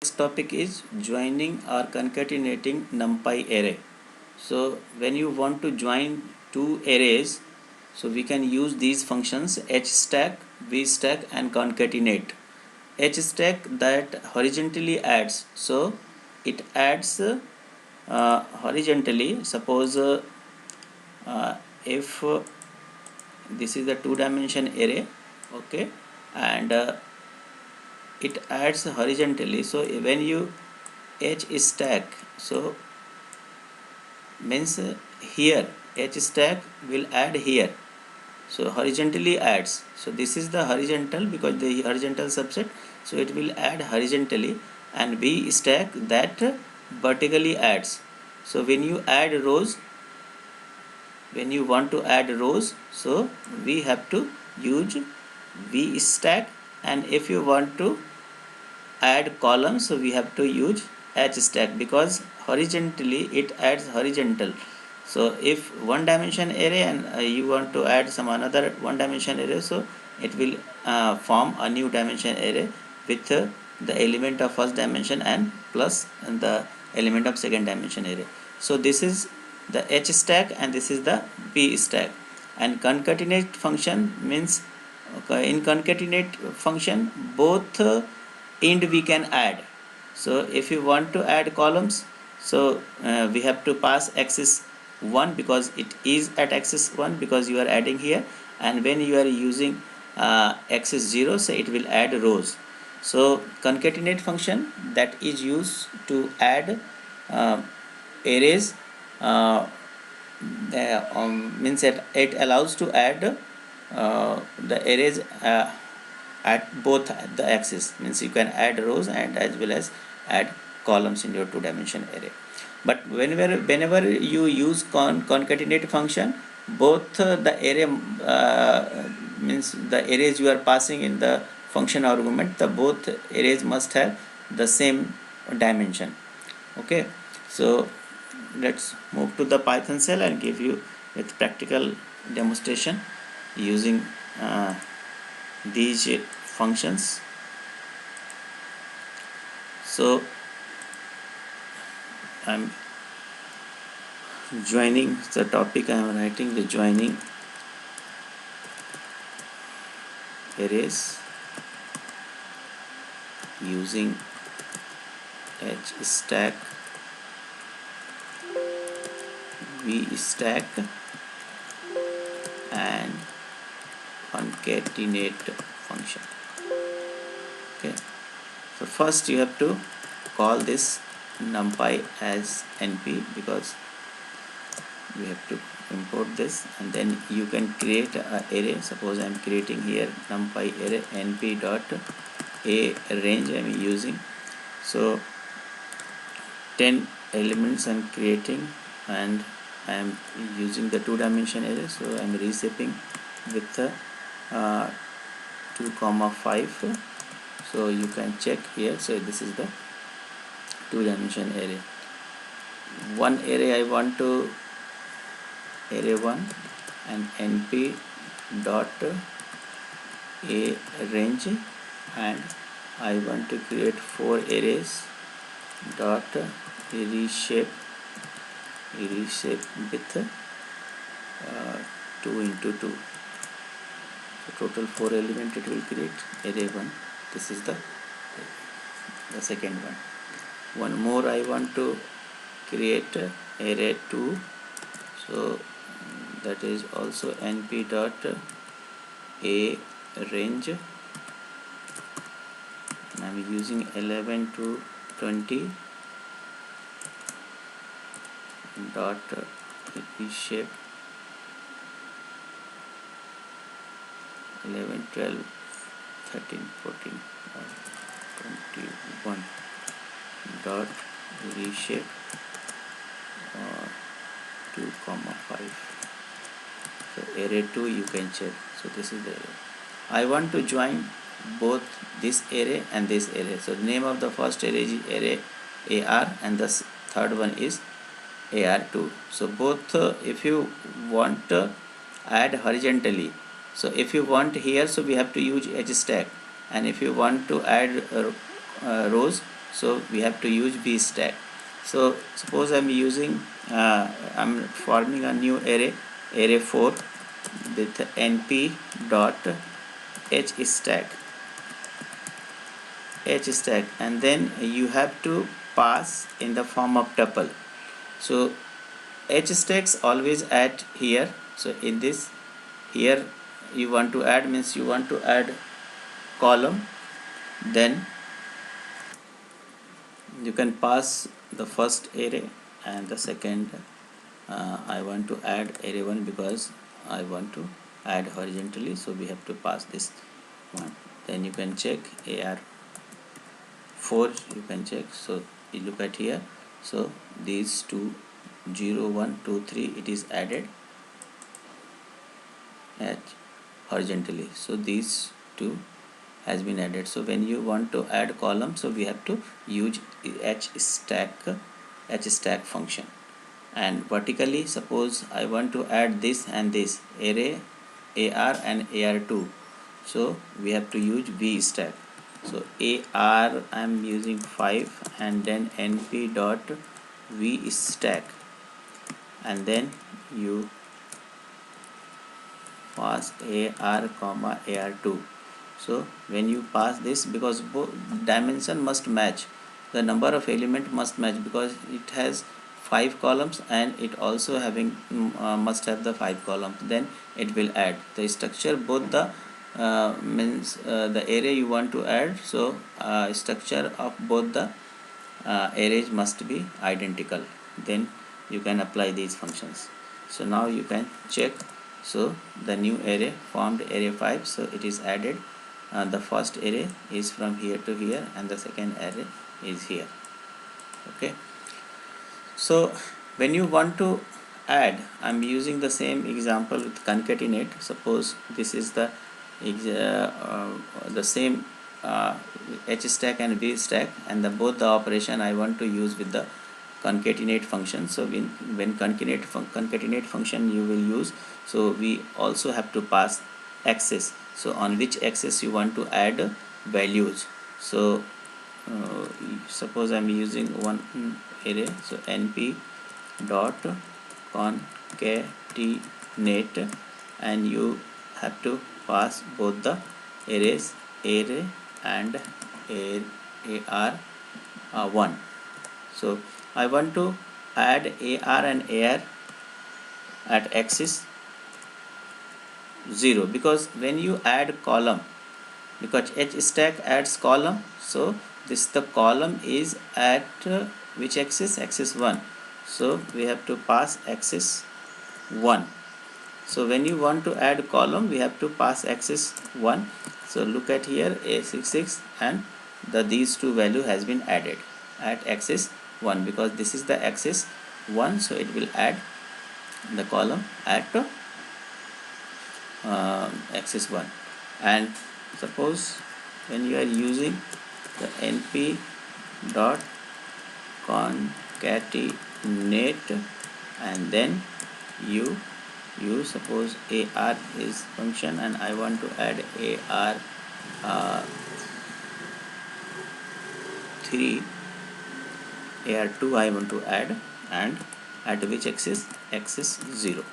Next topic is joining or concatenating NumPy array. So when you want to join two arrays, so we can use these functions hstack, vstack and concatenate. Hstack that horizontally adds, so it adds horizontally. Suppose if this is the two-dimension array, okay, and it adds horizontally. So when you h stack, so means here h stack will add here, so horizontally adds. So this is the horizontal because the horizontal subset, so it will add horizontally, and v stack that vertically adds. So when you add rows, when you want to add rows, so we have to use v stack, and if you want to add columns, so we have to use h stack because horizontally it adds horizontal. So if one dimension array and you want to add some another one dimension array, so it will form a new dimension array with the element of first dimension and plus the element of second dimension array. So this is the h stack and this is the v stack. And concatenate function means, okay, in concatenate function both end we can add. So if you want to add columns, so we have to pass axis 1 because it is at axis 1 because you are adding here, and when you are using axis 0, so it will add rows. So concatenate function that is used to add arrays, means that it allows to add the arrays at both the axis, means you can add rows and as well as add columns in your two-dimension array. But whenever you use concatenate function, both the array means the arrays you are passing in the function argument, the both arrays must have the same dimension. Okay, so let's move to the Python shell and give you with practical demonstration using these functions. So I'm joining the topic, I am writing the joining arrays using h stack, v stack and concatenate function. Okay, so first you have to call this numpy as np because we have to import this, and then you can create an array. Suppose I am creating here numpy array np dot a range I am using. So 10 elements I am creating, and I am using the two-dimension array, so I am reshaping with the 2,5. so you can check here. So this is the two-dimension array. One array I want to array 1 and np dot a range, and I want to create 4 arrays dot reshape with 2 into 2. So total 4 element it will create array 1. This is the second one. One more I want to create array 2, so that is also np dot a range. I am using 11 to 20 dot reshape 11, 12, 13, 14 21 dot reshape 2,5. so array 2 you can check. So this is the array. I want to join both this array and this array. So the name of the first array is array AR and the third one is AR2. So both if you want add horizontally, so if you want here, so we have to use h stack, and if you want to add rows, so we have to use v stack. So suppose I'm forming a new array 4 with np dot h stack, and then you have to pass in the form of tuple. So h stacks always add here. So in this, here you want to add, means you want to add column, then you can pass the first array, and the second I want to add array 1 because I want to add horizontally, so we have to pass this one. Then you can check AR4, you can check. So you look at here, so these two 0 1 2 3 it is added at horizontally, so these two has been added. So when you want to add column, so we have to use h stack function. And vertically, suppose I want to add this and this array AR and AR2, so we have to use v stack. So AR I am using 5, and then np dot v stack, and then you pass AR comma AR2. So when you pass this, because both dimension must match, the number of element must match, because it has 5 columns and it also having must have the 5 columns, then it will add the structure. Both the the array you want to add, so structure of both the arrays must be identical, then you can apply these functions. So now you can check. So the new array formed array 5, so it is added. The first array is from here to here, and the second array is here. Okay, so when you want to add, I'm using the same example with concatenate. Suppose this is the same h stack and v stack, and both the operation I want to use with the concatenate function. So when concatenate function you will use, so we also have to pass axis. So on which axis you want to add values. So suppose I'm using one array, so np dot concatenate, and you have to pass both the arrays array and AR1. So I want to add AR and AR at axis 0, because when you add column, because h stack adds column, so this the column is at which axis? Axis 1. So we have to pass axis 1. So when you want to add column, we have to pass axis 1. So look at here, A66, and these two value has been added at axis 1, because this is the axis 1, so it will add the column at axis 1. And suppose when you are using the np dot concatenate, and then you suppose AR is function, and I want to add AR 3, AR2 I want to add, and at which axis? Axis 0,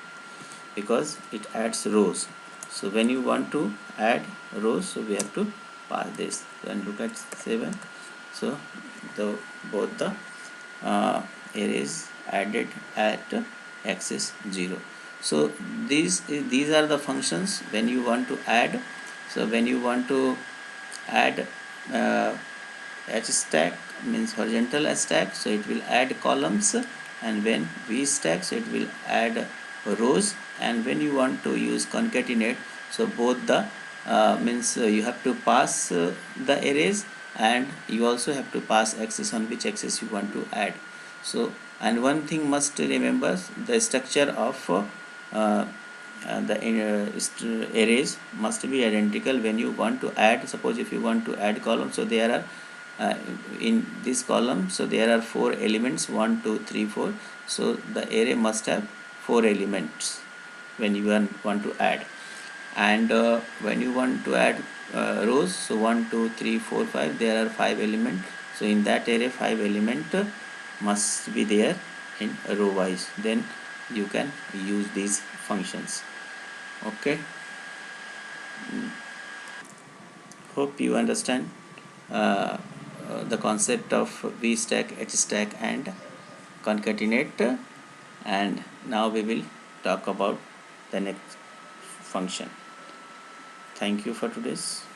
because it adds rows. So when you want to add rows, so we have to pass this. Then look at 7. So both the arrays added at axis 0. So these are the functions when you want to add. So when you want to add h stack, means horizontal stack, so it will add columns, and when v stack, so it will add rows. And when you want to use concatenate, so both the you have to pass the arrays, and you also have to pass axis on which axis you want to add. So, and one thing must remember, the structure of the arrays must be identical when you want to add. Suppose if you want to add column, so there are in this column, so there are 4 elements, 1 2 3 4. So the array must have 4 elements when you want to add. And when you want to add rows, so 1 2 3 4 5, there are 5 elements. So in that array 5 element must be there in row wise, then you can use these functions. Okay, hope you understand the concept of vstack, hstack and concatenate. And now we will talk about the next function. Thank you for today's.